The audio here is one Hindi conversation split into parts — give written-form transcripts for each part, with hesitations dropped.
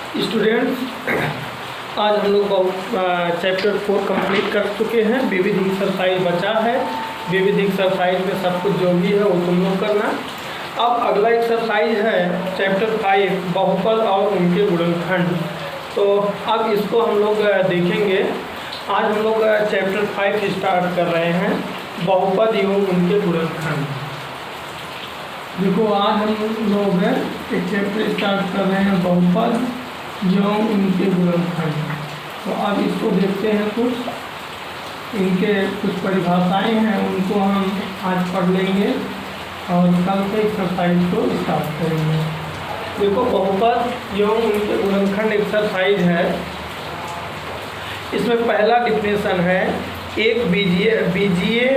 स्टूडेंट्स, आज हम लोग चैप्टर 4 कंप्लीट कर चुके हैं। विविध एक्सरसाइज बचा है। विविध एक्सरसाइज में सब कुछ जो भी है वो तुम लोग करना। अब अगला एक्सरसाइज है चैप्टर 5 बहुपद और उनके गुणनखंड। तो अब इसको हम लोग देखेंगे। आज हम लोग चैप्टर 5 स्टार्ट कर रहे हैं, बहुपद एवं उनके गुणनखंड। देखो, आज हम लोग एक चैप्टर स्टार्ट कर रहे हैं, बहुपद एवं उनके गुणनखंड। तो अब इसको देखते हैं। इनके कुछ परिभाषाएं हैं, उनको हम आज पढ़ लेंगे और कल से एक्सरसाइज को स्टार्ट करेंगे। देखो, बहुपद एवं उनके गुणनखंड एक्सरसाइज है। इसमें पहला डिफिनेशन है एक बीजीय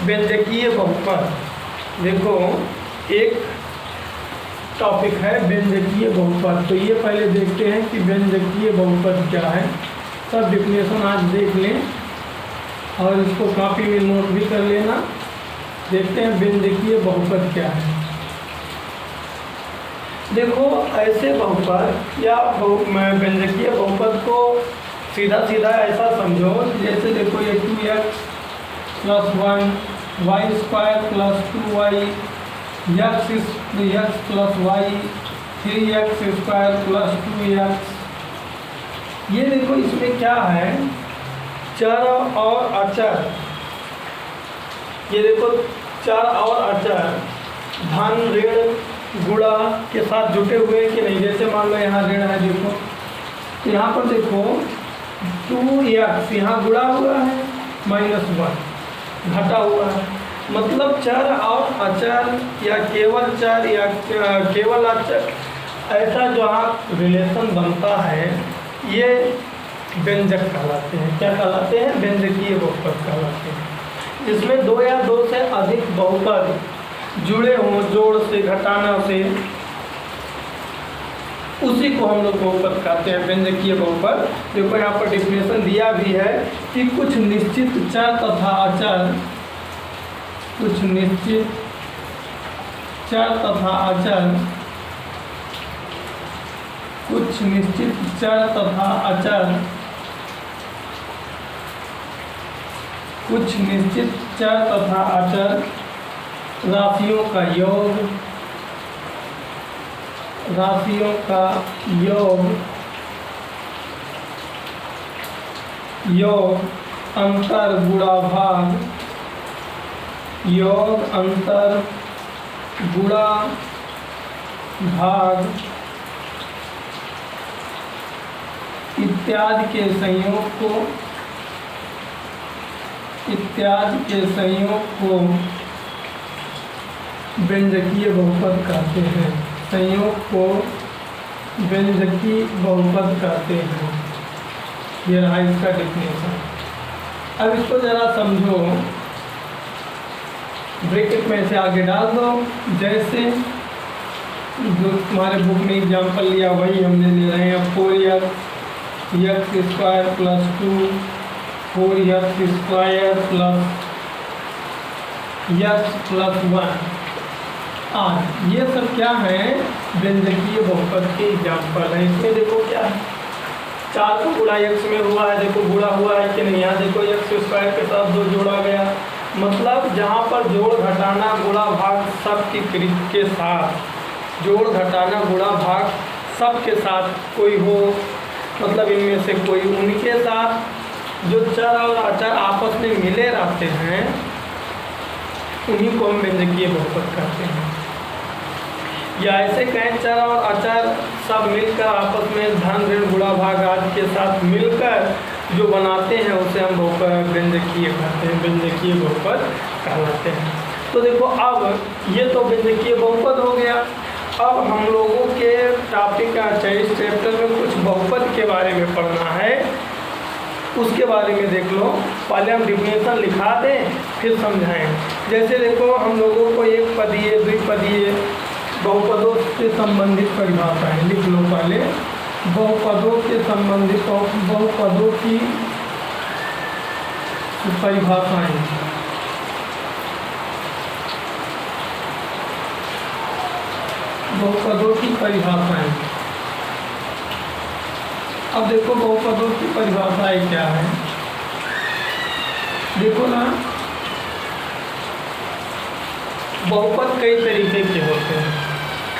व्यंजकीय बहुपद। देखो, एक टॉपिक है व्यंजकीय बहुपद। तो ये पहले देखते हैं कि व्यंजकीय बहुपद क्या है। सब डिफिनेशन आज देख लें और इसको कॉपी में नोट भी कर लेना। देखते हैं व्यंजकीय बहुपद क्या है। देखो, ऐसे बहुपद या व्यंजकीय बहुपद को सीधा सीधा ऐसा समझो, जैसे देखो ये 2x + 1 y² + 2y x + y 3x² + 2x। ये देखो, इसमें क्या है, चर और अचर। ये देखो, चर और अचर धन ऋण गुणा के साथ जुटे हुए कि नहीं। जैसे मान लो यहाँ ऋण है, देखो तो यहाँ पर देखो 2x यहाँ गुणा हुआ है, -1 घटा हुआ है। मतलब चर और अचर या केवल चर या केवल अचर, ऐसा जो रिलेशन बनता है, ये व्यंजक कहलाते हैं। क्या कहलाते हैं? व्यंजकीय बहुपद कहलाते हैं। इसमें दो या दो से अधिक बहुपद जुड़े हों, जोड़ से घटाना से, उसी को हम लोग बहुपद कहते हैं, व्यंजकीय बहुपद। देखो, यहाँ पर डिफिनेशन दिया भी है कि कुछ निश्चित चर तथा अचर, कुछ निश्चित चर तथा अचर, कुछ निश्चित चर तथा अचर, कुछ निश्चित चर तथा अचर राशियों का योग, राशियों का योग, योग अंतर गुणा भाग, योग अंतर गुणा भाग इत्यादि के संयोग को, इत्यादि के संयोग को व्यंजकीय बहुपद कहते हैं। संयोग को व्यंजकीय बहुपद कहते हैं। ये रहा इसका डिफिनेशन। अब इसको जरा समझो, ब्रैकेट में से आगे डाल दो। जैसे जो तुम्हारे बुक में एग्जाम्पल लिया वही हमने ले रहे हैं। 4x x² + 2 4x² + x + 1 8। ये सब क्या है? व्यंजकीय बहुपद के एग्जाम्पल है। इसमें देखो क्या है, 4 को गुणा x में हुआ है, देखो गुणा हुआ है कि नहीं। यहाँ देखो x² के साथ 2 जोड़ा गया। मतलब जहाँ पर जोड़ घटाना गुणा भाग सब के साथ, जोड़ घटाना गुणा भाग सब के साथ कोई हो, मतलब इनमें से कोई, उनके साथ जो चर और अचर आपस में मिले रहते हैं, उन्हीं को हम व्यंजकीय बहुपद कहते हैं। या ऐसे कहें, चर और अचर सब मिलकर आपस में धन ऋण गुणा भाग आदि के साथ मिलकर जो बनाते हैं, उसे हम बहुपद व्यंजकीय कहते हैं, व्यंजकीय बहुपद कहलाते हैं। तो देखो, अब ये तो व्यंजकीय बहुपद हो गया। अब हम लोगों के टॉपिक इस चैप्टर में कुछ बहुपद के बारे में पढ़ना है, उसके बारे में देख लो। पहले हम डिफिनेशन लिखा दें, फिर समझाएं। जैसे देखो, हम लोगों को एक पदीय द्विपदीय बहुपदों से संबंधित परिभाषाएं लिख लो। पहले बहुपदों से संबंधित बहुपदों की परिभाषाएं। बहुपदों की परिभाषाएं। अब देखो बहुपदों की परिभाषाएं क्या है, देखो ना, बहुपद कई तरीके के होते हैं।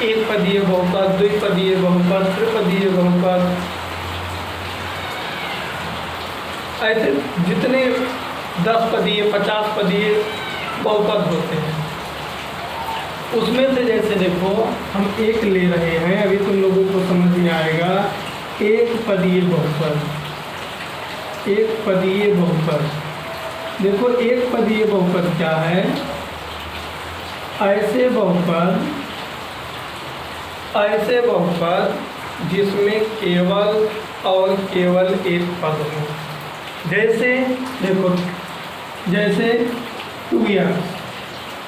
एक पदीय बहुपद, द्विपदीय बहुपद, त्रिपदीय बहुपद, ऐसे जितने 10 पदीय 50 पदीय बहुपद होते हैं, उसमें से जैसे देखो हम एक ले रहे हैं, अभी तुम लोगों को समझ में आएगा। एक पदीय बहुपद, एक पदीय बहुपद, देखो एक पदीय बहुपद क्या है? ऐसे बहुपद जिसमें केवल और केवल एक पद हो। जैसे देखो, जैसे 2x,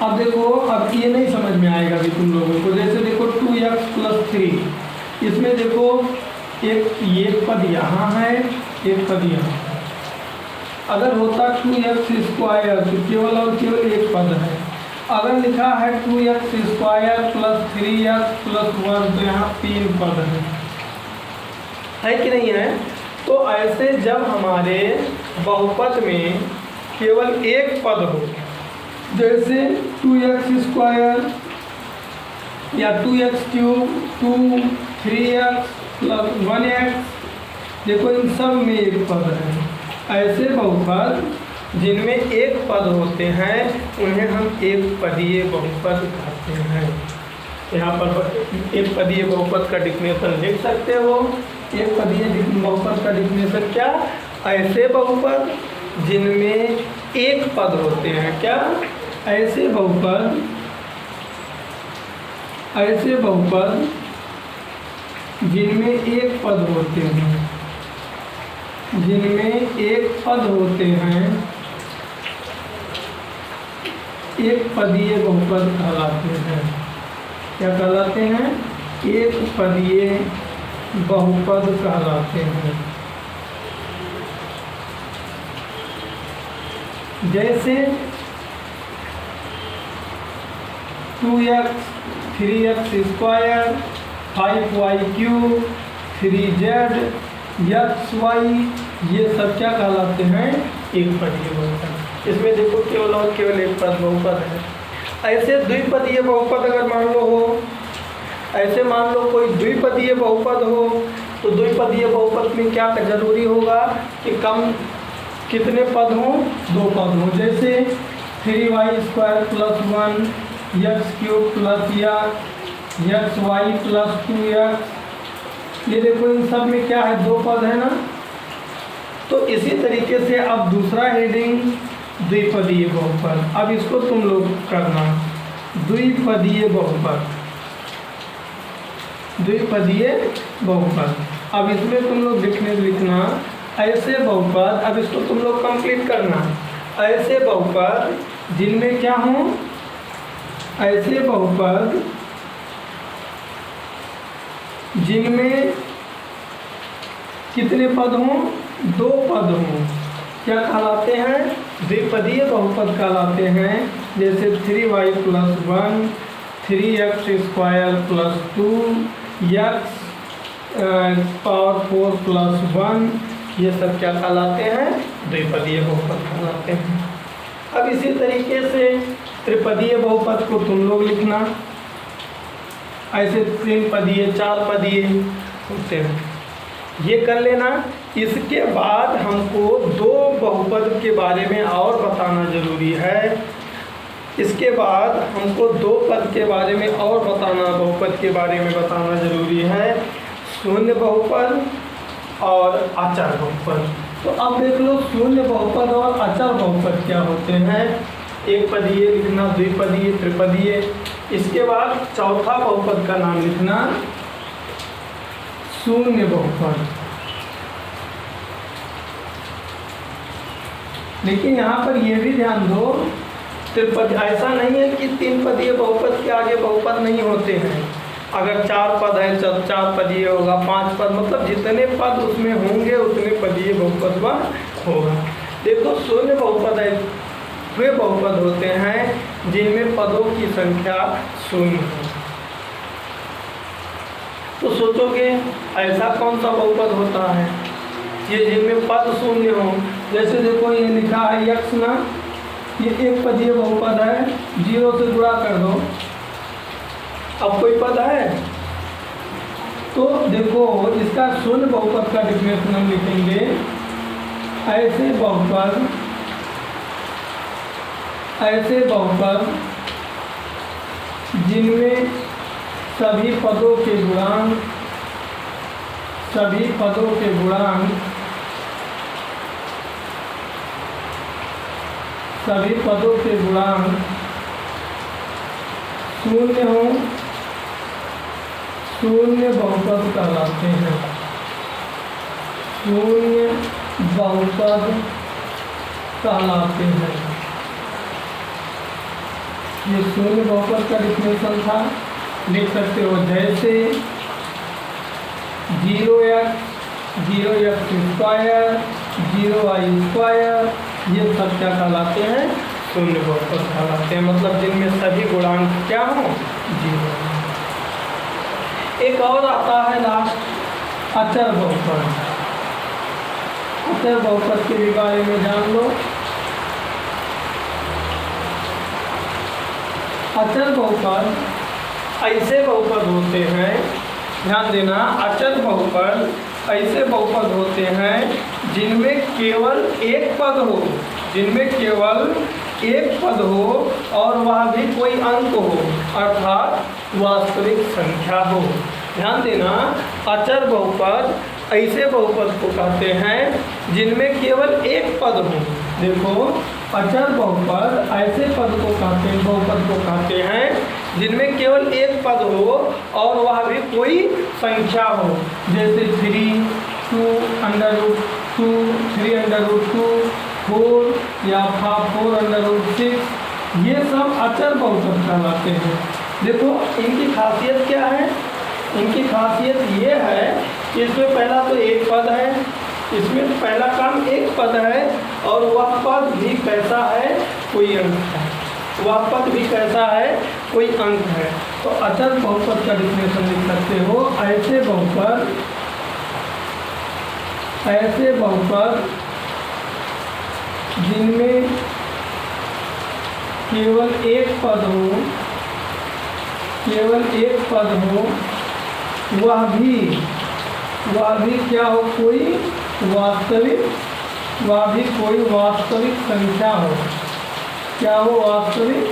अब देखो, अब ये नहीं समझ में आएगा अभी तुम लोगों को। जैसे देखो 2x + 3, इसमें देखो ये पद यहाँ है, एक पद यहाँ है। अगर होता 2x² तो केवल और केवल एक पद है। अगर लिखा है 2x² + 3x + 1 तो यहाँ 3 पद है कि नहीं है? तो ऐसे जब हमारे बहुपद में केवल एक पद हो, जैसे 2x² या 2x3, 2, 3x + 1x, देखो इन सब में एक पद है। ऐसे बहुपद जिनमें एक पद होते हैं उन्हें हम एक पदीय बहुपद कहते हैं। यहाँ पर एक पदीय बहुपद का डिफिनेशन लिख सकते हो। एक पदीय बहुपद का डिफिनेशन क्या? ऐसे बहुपद जिनमें एक पद होते हैं। क्या? ऐसे बहुपद जिनमें एक पद होते हैं, जिनमें एक पद होते हैं, एक पदीय बहुपद कहलाते हैं। क्या कहलाते हैं? एक पदीय बहुपद कहलाते हैं। जैसे 2x, 3x², 5y3, 3z, xy, ये सब क्या कहलाते हैं? एक पदीय बहुपद। इसमें देखो केवल और केवल एक पद बहुपद है। ऐसे द्विपदीय बहुपद अगर मान लो हो, ऐसे मान लो कोई द्विपदीय बहुपद हो, तो द्विपदीय बहुपद में क्या जरूरी होगा कि कम कितने पद हों? 2 पद हों। जैसे 3y² + 1 x³ + xy + 2x, ये देखो इन सब में क्या है? 2 पद है ना। तो इसी तरीके से अब दूसरा हेडिंग द्विपदीय बहुपद। अब इसको तुम लोग करना, द्विपदीय बहुपद, द्विपदीय बहुपद। अब इसमें तुम लोग लिखना ऐसे बहुपद, अब इसको तुम लोग कंप्लीट करना। ऐसे बहुपद जिनमें क्या हों? ऐसे बहुपद जिनमें कितने पद हों? 2 पद हों। क्या कहलाते हैं? द्विपदीय बहुपद कहलाते हैं। जैसे 3y + 1, 3x² + 2, x पावर 4 + 1, ये सब क्या कहलाते हैं? द्विपदीय बहुपद कहलाते हैं। अब इसी तरीके से त्रिपदीय बहुपद को तुम लोग लिखना। ऐसे 3 पदीय 4 पदीय होते हैं, ये कर लेना। इसके बाद हमको 2 बहुपद के बारे में और बताना जरूरी है। इसके बाद हमको 2 पद के बारे में और बताना, बहुपद के बारे में बताना जरूरी है, शून्य बहुपद और अचर बहुपद। तो अब देख लो शून्य बहुपद और अचर बहुपद क्या होते हैं। एक पदीय लिखना, द्विपदीय, त्रिपदीय। इसके बाद चौथा बहुपद का नाम लिखना शून्य बहुपद। लेकिन यहाँ पर यह भी ध्यान दो, त्रिपद ऐसा नहीं है कि 3 पदीय बहुपद के आगे बहुपद नहीं होते हैं। अगर 4 पद है तो 4 पदीय होगा, 5 पद, मतलब जितने पद उसमें होंगे उतने पदीय बहुपद होगा। देखो शून्य बहुपद है, वे बहुपद होते हैं जिनमें पदों की संख्या शून्य हो। तो सोचोगे ऐसा कौन सा बहुपद होता है ये जिनमें पद शून्य हो। जैसे देखो ये लिखा है यक्स ना, ये एक पदीय बहुपद है, 0 से गुणा कर दो। अब कोई पद है तो देखो इसका शून्य बहुपद का डिफिनेशन हम लिखेंगे, ऐसे बहुपद जिनमें सभी पदों के गुणांक शून्य हो, शून्य बहुपद कहलाते हैं। शून्य बहुपद कहलाते हैं। ये शून्य बहुपद का डिफिनेशन था, लिख सकते हो जैसे 0x, 0x square, 0y square, ये सब क्या कहलाते हैं? शून्य बहुपद कहलाते हैं। मतलब जिनमें सभी गुणांक क्या हो? 0। एक और आता है लास्ट अचर बहुपद। अचर बहुपद के भी बारे में जान लो। अचर बहुपद ऐसे बहुपद होते हैं, ध्यान देना, अचर बहुपद ऐसे बहुपद होते हैं जिनमें केवल एक पद हो, और वह भी कोई अंक हो, अर्थात वास्तविक संख्या हो। ध्यान देना, अचर बहुपद ऐसे बहुपद को कहते हैं जिनमें केवल एक पद हो। देखो अचर बहुपद ऐसे बहुपद को कहते हैं जिनमें केवल एक पद हो और वह भी कोई संख्या हो, जैसे 3, 2, √2, 3√2, 4 या 4√6, ये सब अचर बहुपद कहलाते हैं। देखो इनकी खासियत क्या है? इनकी खासियत ये है कि इसमें पहला तो एक पद है, इसमें पहला काम एक पद है, और वह पद भी कैसा है? कोई अंक है। वह पद भी कैसा है? कोई अंक है। तो अचर बहुपद का डिफिनेशन लिख सकते हो, ऐसे बहुपद जिनमें केवल एक पद हो, वह भी क्या हो? कोई वास्तविक संख्या हो। क्या हो? वास्तविक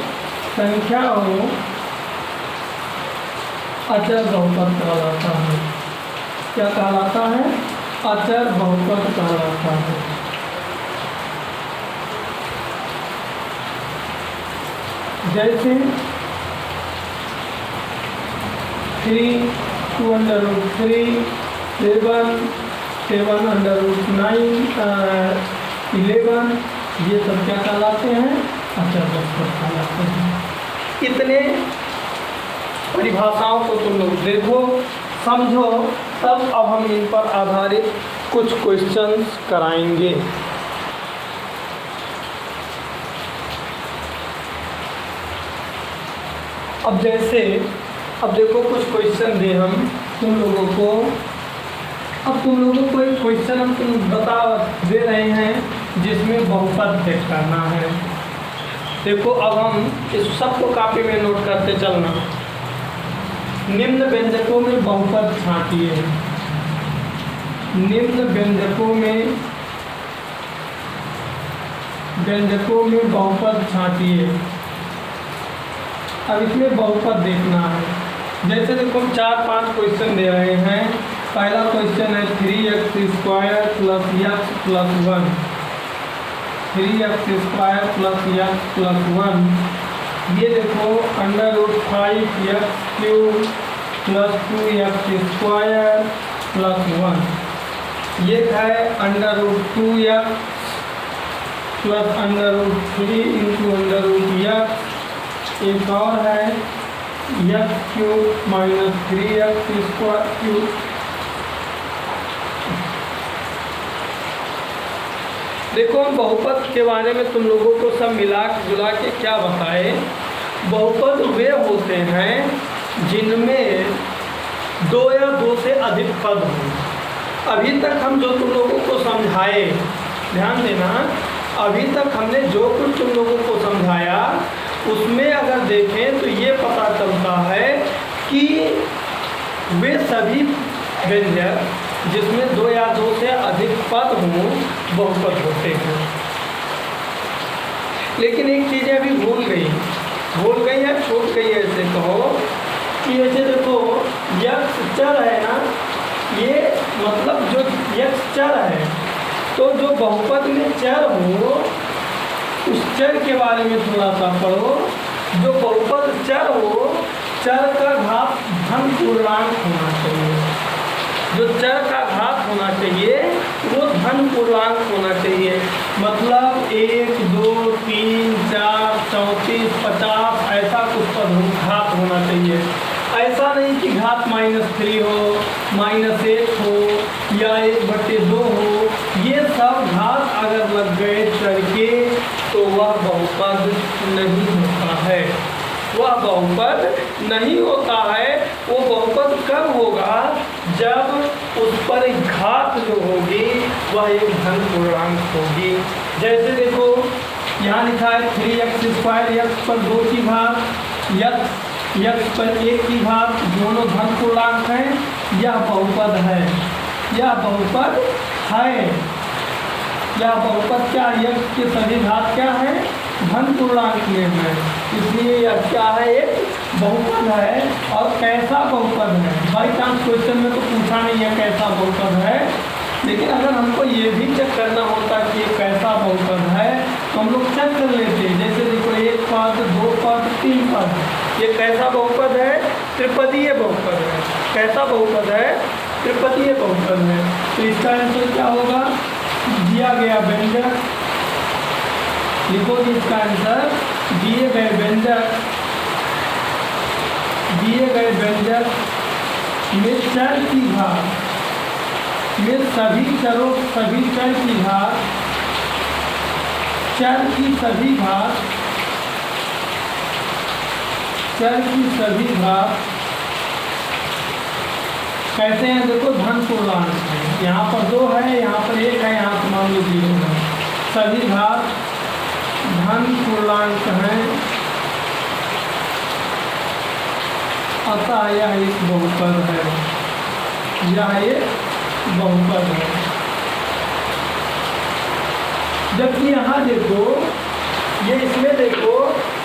संख्या हो, अचर बहुपद कहलाता है। क्या कहलाता है? अचर बहुपद कहलाता है। जैसे 3, 2√3, 7, 7√9, 11, ये सब क्या कहलाते हैं? अचर बहुपद कहलाते हैं। इतने परिभाषाओं को तुम लोग देखो, समझो, तब अब हम इन पर आधारित कुछ क्वेश्चंस कराएंगे। अब देखो कुछ क्वेश्चन दे हम तुम लोगों को। अब तुम लोगों को एक क्वेश्चन हम दे रहे हैं जिसमें बहुपद चेक करना है। देखो अब हम इस सबको कॉपी में नोट करते चलना। निम्न व्यंजकों में बहुपद छांटिए। निम्न व्यंजकों में बहुपद छांटिए। अब इसमें बहुपद देखना है। जैसे देखो हम 4-5 क्वेश्चन दे रहे हैं। पहला क्वेश्चन है 3x² + x + 1। 3x² + x + 1, ये देखो √5x³ + 2x² + 1, ये है √2x + √3 × √x। एक और है x³ - 3x²। देखो हम बहुपद के बारे में तुम लोगों को सब मिला जुला के क्या बताए। बहुपद वे होते हैं जिनमें दो या दो से अधिक पद हों। अभी तक हम जो तुम लोगों को समझाए, ध्यान देना, अभी तक हमने जो कुछ तुम लोगों को समझाया उसमें अगर देखें तो ये पता चलता है कि वे सभी व्यंजक जिसमें दो या दो से अधिक पद हों बहुपद होते हैं। लेकिन एक चीज़ें अभी भूल गई या छूट गई, ऐसे कहो कि ऐसे देखो यक्ष चर है ना, ये मतलब जो यक्ष चर है तो जो बहुपद में चर हो उस चर के बारे में थोड़ा सा पढ़ो। जो बहुपद चर हो, चर का घात धन पूर्णांक होना चाहिए। जो चर का घात होना चाहिए वो धन पूर्णांक होना चाहिए। मतलब 1, 2, 3, 4, 34, 50 ऐसा कुछ घात होना चाहिए। ऐसा नहीं कि घात -3 हो, -1 हो या 1/2 हो। ये सब घात अगर लग गए चर के तो वह बहुपद नहीं होता है, वह बहुपद नहीं होता है। वो बहुपद कब होगा? जब उस पर घात जो होगी वह एक धन पूर्णांक होगी। जैसे देखो यहाँ लिखा है 3x², x पर 2 की घात, x पर 1 की घात, दोनों धन पूर्णांक हैं। यह बहुपद है, यह बहुपद है। यह बहुपद क्या है? x के सभी घात क्या है? धन पूर्णांक में है, इसलिए यह क्या है? एक बहुपद है। और कैसा बहुपद है? बाई चांस क्वेश्चन में तो पूछा नहीं है कैसा बहुपद है, लेकिन अगर हमको ये भी चेक करना होता कि ये कैसा बहुपद है तो हम लोग चेक कर लेते। जैसे देखो 1 पद, 2 पद, 3 पद, ये कैसा बहुपद है? त्रिपदीय बहुपद है। कैसा बहुपद है? त्रिपदीय बहुपद है। तो इसका आंसर क्या होगा? दिया गया व्यंजक, लिखो इसका आंसर, दिए गए व्यंजक में चर की घात, में सभी चर की घात, चर की सभी घात कैसे हैं? देखो धन पूर्णांक है, यहाँ पर 2 है, यहाँ पर 1 है, यहाँ पर मान लो 0 है। सभी घात धन पूर्णांक हैं, अतः यह एक बहुपद है, यह एक बहुपद है। जबकि यहाँ देखो, ये इसमें देखो,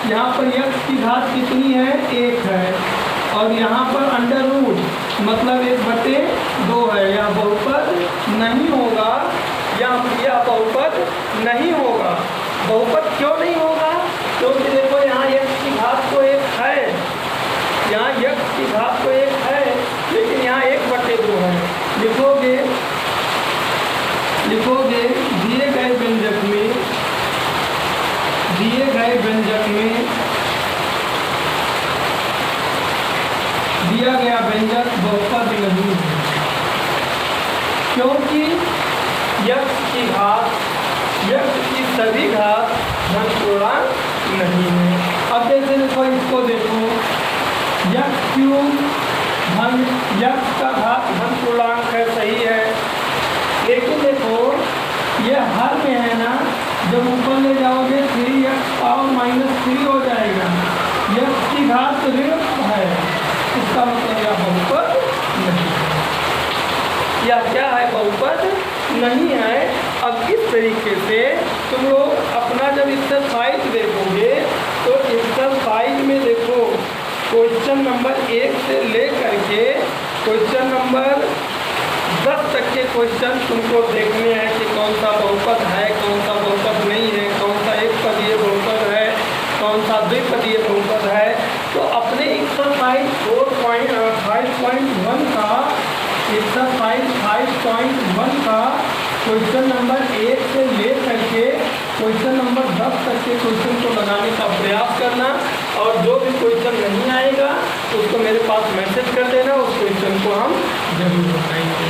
यहाँ पर x की घात कितनी है? 1 है, और यहाँ पर अंडर रूट मतलब 1/2 है। यह बहुपद नहीं होगा, यह बहुपद नहीं होगा। बहुपद क्यों नहीं होगा? क्योंकि देखो यहाँ x की घात तो 1 है, यहाँ x की घात तो 1 है, लेकिन यहाँ 1/2 है। लिखोगे दिए गए व्यंजक में दिया गया व्यंजक बहुपद नहीं है, क्योंकि x की सभी घात धन पूर्णांक नहीं है। अब जैसे देखो, इसको देखो, x का घात धन पूर्णांक है, सही है, लेकिन देखो ये हर में है ना, जब ऊपर ले जाओगे 3x पावर -3 हो जाएगा। x की घात ऋण है, इसका मतलब यह बहुपद नहीं है। यह क्या है? बहुपद नहीं है। अब इस तरीके से तुम लोग अपना जब एक्सरसाइज देखोगे तो एक्सरसाइज में देखो क्वेश्चन नंबर 1 से लेकर के क्वेश्चन नंबर 10 तक के क्वेश्चन तुमको देखने हैं कि कौन सा बहुपद है, कौन सा बहुपद नहीं है, कौन सा एक पदीय बहुपद है, कौन सा द्विपदीय बहुपद है। तो अपने एक्सरसाइज 5.1 का क्वेश्चन नंबर 1 से ले करके क्वेश्चन नंबर 10 तक के क्वेश्चन को लगाने का प्रयास करना, और जो भी क्वेश्चन नहीं आएगा उसको मेरे पास मैसेज कर देना, उस क्वेश्चन को हम जरूर बताएंगे।